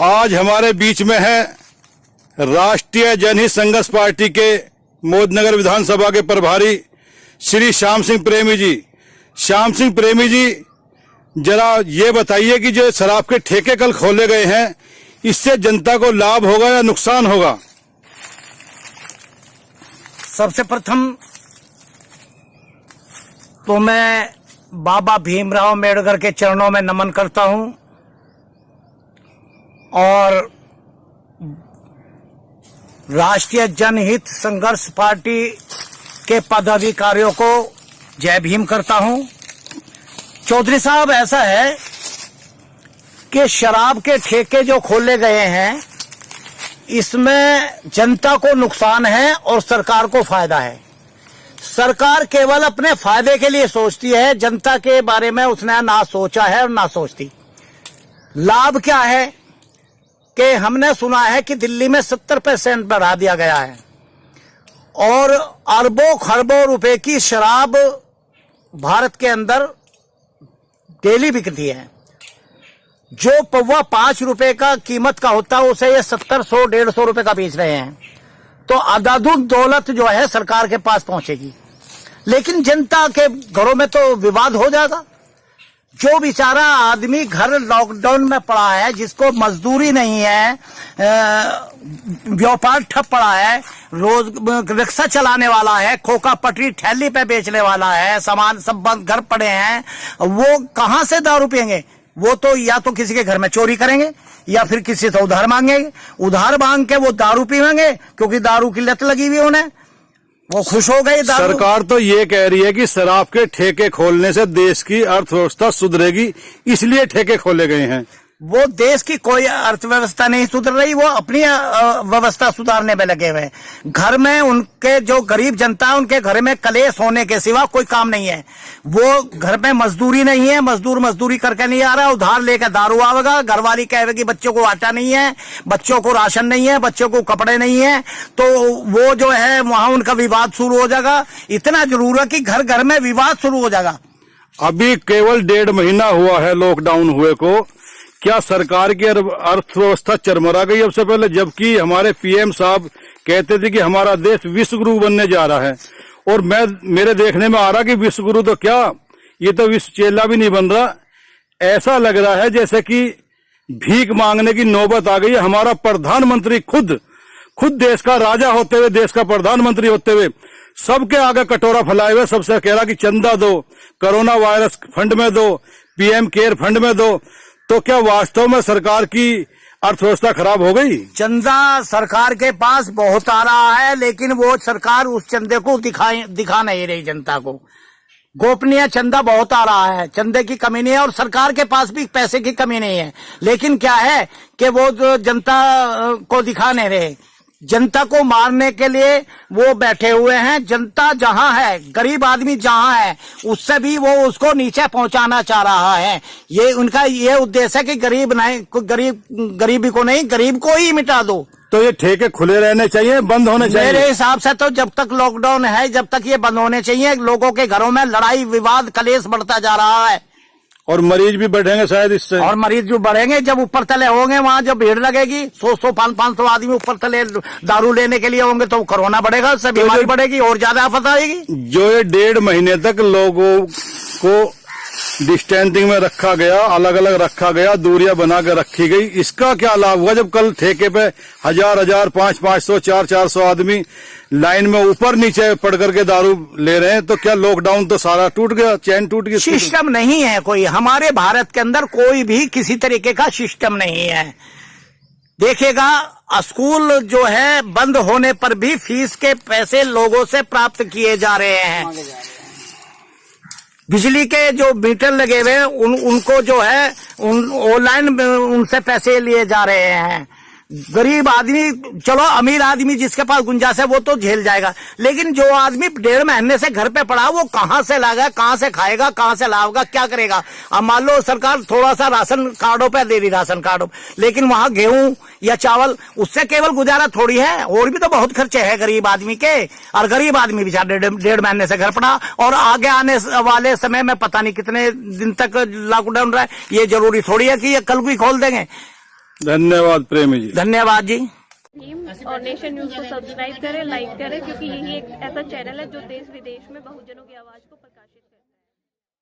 आज हमारे बीच में है राष्ट्रीय जनहित संघर्ष पार्टी के मोदनगर विधानसभा के प्रभारी श्री श्याम सिंह प्रेमी जी। श्याम सिंह प्रेमी जी, जरा ये बताइए कि जो शराब के ठेके कल खोले गए हैं, इससे जनता को लाभ होगा या नुकसान होगा? सबसे प्रथम तो मैं बाबा भीमराव अम्बेडकर के चरणों में नमन करता हूं और राष्ट्रीय जनहित संघर्ष पार्टी के पदाधिकारियों को जय भीम करता हूं। चौधरी साहब, ऐसा है कि शराब के ठेके जो खोले गए हैं, इसमें जनता को नुकसान है और सरकार को फायदा है। सरकार केवल अपने फायदे के लिए सोचती है, जनता के बारे में उसने ना सोचा है और ना सोचती। लाभ क्या है कि हमने सुना है कि दिल्ली में 70% बढ़ा दिया गया है और अरबों खरबों रुपए की शराब भारत के अंदर डेली बिकती है। जो पौवा 5 रुपए का कीमत का होता है, उसे ये 70, 100, 150 रुपए का बेच रहे हैं। तो अदादुल दौलत जो है सरकार के पास पहुंचेगी, लेकिन जनता के घरों में तो विवाद हो जाएगा। जो बेचारा आदमी घर लॉकडाउन में पड़ा है, जिसको मजदूरी नहीं है, व्यापार ठप पड़ा है, रोज रिक्शा चलाने वाला है, खोखा पटरी ठेली पे बेचने वाला है, सामान सब बंद घर पड़े हैं, वो कहां से दारू पियेंगे? वो तो या तो किसी के घर में चोरी करेंगे या फिर किसी से उधार मांगेंगे। उधार मांग के वो दारू पीवेंगे, क्योंकि दारू की लत लगी हुई उन्हें, वो खुश हो गए। सरकार तो ये कह रही है कि शराब के ठेके खोलने से देश की अर्थव्यवस्था सुधरेगी, इसलिए ठेके खोले गए हैं। वो देश की कोई अर्थव्यवस्था नहीं सुधर रही, वो अपनी व्यवस्था सुधारने में लगे हुए। घर में उनके जो गरीब जनता है, उनके घर में कलेश होने के सिवा कोई काम नहीं है। वो घर में मजदूरी नहीं है, मजदूर मजदूरी करके नहीं आ रहा, उधार लेकर दारू आवेगा। घरवाली कहेगी बच्चों को आटा नहीं है, बच्चों को राशन नहीं है, बच्चों को कपड़े नहीं है, तो वो जो है वहां उनका विवाद शुरू हो जाएगा। इतना जरूर है कि घर घर में विवाद शुरू हो जाएगा। अभी केवल 1.5 महीना हुआ है लॉकडाउन हुए को, क्या सरकार की अर्थव्यवस्था चरमरा गई अब से पहले? जबकि हमारे पीएम साहब कहते थे कि हमारा देश विश्व गुरु बनने जा रहा है, और मेरे देखने में आ रहा कि विश्व गुरु तो क्या, ये तो विश्व चेला भी नहीं बन रहा। ऐसा लग रहा है जैसे कि भीख मांगने की नौबत आ गई है। हमारा प्रधानमंत्री खुद देश का राजा होते हुए, देश का प्रधानमंत्री होते हुए, सबके आगे कटोरा फैलाए हुए सबसे कह रहा कि चंदा दो, कोरोना वायरस फंड में दो, पीएम केयर फंड में दो। तो क्या वास्तव में सरकार की अर्थव्यवस्था खराब हो गई? चंदा सरकार के पास बहुत आ रहा है, लेकिन वो सरकार उस चंदे को दिखा नहीं रही जनता को। गोपनीय चंदा बहुत आ रहा है, चंदे की कमी नहीं है, और सरकार के पास भी पैसे की कमी नहीं है। लेकिन क्या है कि वो जो जनता को दिखा नहीं रहे, जनता को मारने के लिए वो बैठे हुए हैं। जनता जहां है, गरीब आदमी जहां है, उससे भी वो उसको नीचे पहुंचाना चाह रहा है। ये उनका ये उद्देश्य है कि गरीबी को नहीं, गरीब को ही मिटा दो। तो ये ठेके खुले रहने चाहिए, बंद होने चाहिए? मेरे हिसाब से तो जब तक लॉकडाउन है, जब तक ये बंद होने चाहिए। लोगों के घरों में लड़ाई विवाद कलेश बढ़ता जा रहा है, और मरीज भी बढ़ेंगे शायद इससे। और मरीज जो बढ़ेंगे, जब ऊपर तले होंगे, वहां जब भीड़ लगेगी, 100, 500 आदमी ऊपर तले दारू लेने के लिए होंगे, तो कोरोना बढ़ेगा, उससे बीमारी बढ़ेगी और ज्यादा आफत आएगी। जो ये 1.5 महीने तक लोगों को डिस्टेंसिंग में रखा गया, अलग अलग रखा गया, दूरियां बना के रखी गई, इसका क्या लाभ हुआ? जब कल ठेके पे 1000, 500, 400 आदमी लाइन में ऊपर नीचे पड़ करके दारू ले रहे हैं, तो क्या लॉकडाउन तो सारा टूट गया, चैन टूट गई? सिस्टम नहीं है कोई, हमारे भारत के अंदर कोई भी किसी तरीके का सिस्टम नहीं है। देखिएगा, स्कूल जो है बंद होने पर भी फीस के पैसे लोगों से प्राप्त किए जा रहे हैं। बिजली के जो मीटर लगे हुए हैं, उनको जो है ऑनलाइन उनसे पैसे लिए जा रहे हैं। गरीब आदमी, चलो अमीर आदमी जिसके पास गुंजाइश है वो तो झेल जाएगा, लेकिन जो आदमी 1.5 महीने से घर पे पड़ा, वो कहां से लाएगा, कहां से खाएगा, कहां से लाएगा, क्या करेगा? अब मान लो सरकार थोड़ा सा राशन कार्डों पे दे रही, राशन कार्डों, लेकिन वहां गेहूं या चावल, उससे केवल गुजारा थोड़ी है, और भी तो बहुत खर्चे है गरीब आदमी के। और गरीब आदमी बेचारा 1.5 महीने से घर पड़ा, और आगे आने वाले समय में पता नहीं कितने दिन तक लॉकडाउन रहा है। ये जरूरी थोड़ी है कि ये कल भी खोल देंगे। धन्यवाद प्रेमी जी। धन्यवाद जी। और नेशन न्यूज को सब्सक्राइब करें, लाइक करें, क्योंकि यही एक ऐसा चैनल है जो देश विदेश में बहुजनों की आवाज को प्रकाशित करे।